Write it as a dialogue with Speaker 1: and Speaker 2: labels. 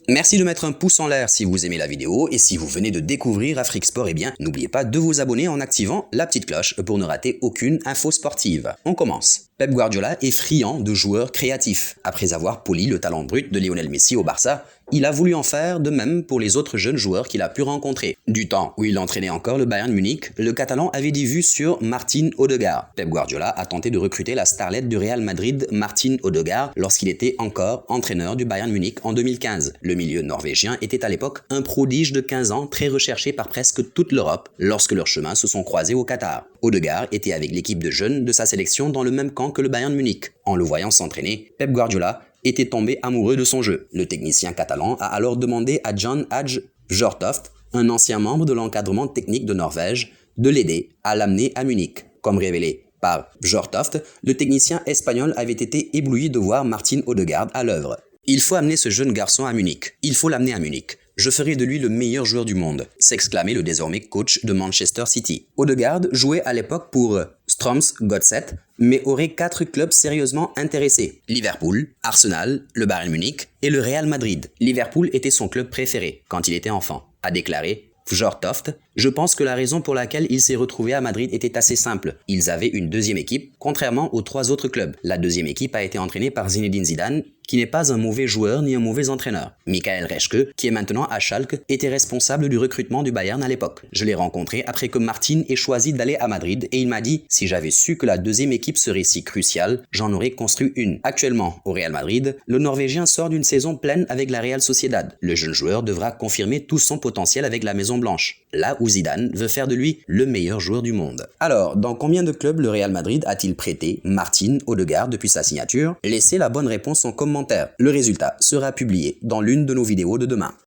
Speaker 1: Merci de mettre un pouce en l'air si vous aimez la vidéo et si vous venez de découvrir Afrique Sport, n'oubliez pas de vous abonner en activant la petite cloche pour ne rater aucune info sportive. On commence. Pep Guardiola est friand de joueurs créatifs. Après avoir poli le talent brut de Lionel Messi au Barça, il a voulu en faire de même pour les autres jeunes joueurs qu'il a pu rencontrer. Du temps où il entraînait encore le Bayern Munich, le Catalan avait des vues sur Martin Odegaard. Pep Guardiola a tenté de recruter la starlette du Real Madrid, Martin Odegaard, lorsqu'il était encore entraîneur du Bayern Munich en 2015. Le milieu norvégien était à l'époque un prodige de 15 ans très recherché par presque toute l'Europe lorsque leurs chemins se sont croisés au Qatar. Odegaard était avec l'équipe de jeunes de sa sélection dans le même camp que le Bayern Munich. En le voyant s'entraîner, Pep Guardiola était tombé amoureux de son jeu. Le technicien catalan a alors demandé à Jan Hadj Bjortoft, un ancien membre de l'encadrement technique de Norvège, de l'aider à l'amener à Munich. Comme révélé par Bjortoft, le technicien espagnol avait été ébloui de voir Martin Odegaard à l'œuvre. « Il faut amener ce jeune garçon à Munich. Il faut l'amener à Munich. Je ferai de lui le meilleur joueur du monde », s'exclamait le désormais coach de Manchester City. Odegaard jouait à l'époque pour Stroms Godset, mais aurait 4 clubs sérieusement intéressés. Liverpool, Arsenal, le Bayern Munich et le Real Madrid. Liverpool était son club préféré quand il était enfant, a déclaré Bjortoft. Je pense que la raison pour laquelle il s'est retrouvé à Madrid était assez simple. Ils avaient une deuxième équipe, contrairement aux 3 autres clubs. La deuxième équipe a été entraînée par Zinedine Zidane, qui n'est pas un mauvais joueur ni un mauvais entraîneur. Michael Reschke, qui est maintenant à Schalke, était responsable du recrutement du Bayern à l'époque. Je l'ai rencontré après que Martin ait choisi d'aller à Madrid et il m'a dit « Si j'avais su que la deuxième équipe serait si cruciale, j'en aurais construit une ». Actuellement, au Real Madrid, le Norvégien sort d'une saison pleine avec la Real Sociedad. Le jeune joueur devra confirmer tout son potentiel avec la Maison Blanche, là où Zidane veut faire de lui le meilleur joueur du monde. Alors, dans combien de clubs le Real Madrid a-t-il prêté Martin Odegaard depuis sa signature? Laissez la bonne réponse en commentaire. Le résultat sera publié dans l'une de nos vidéos de demain.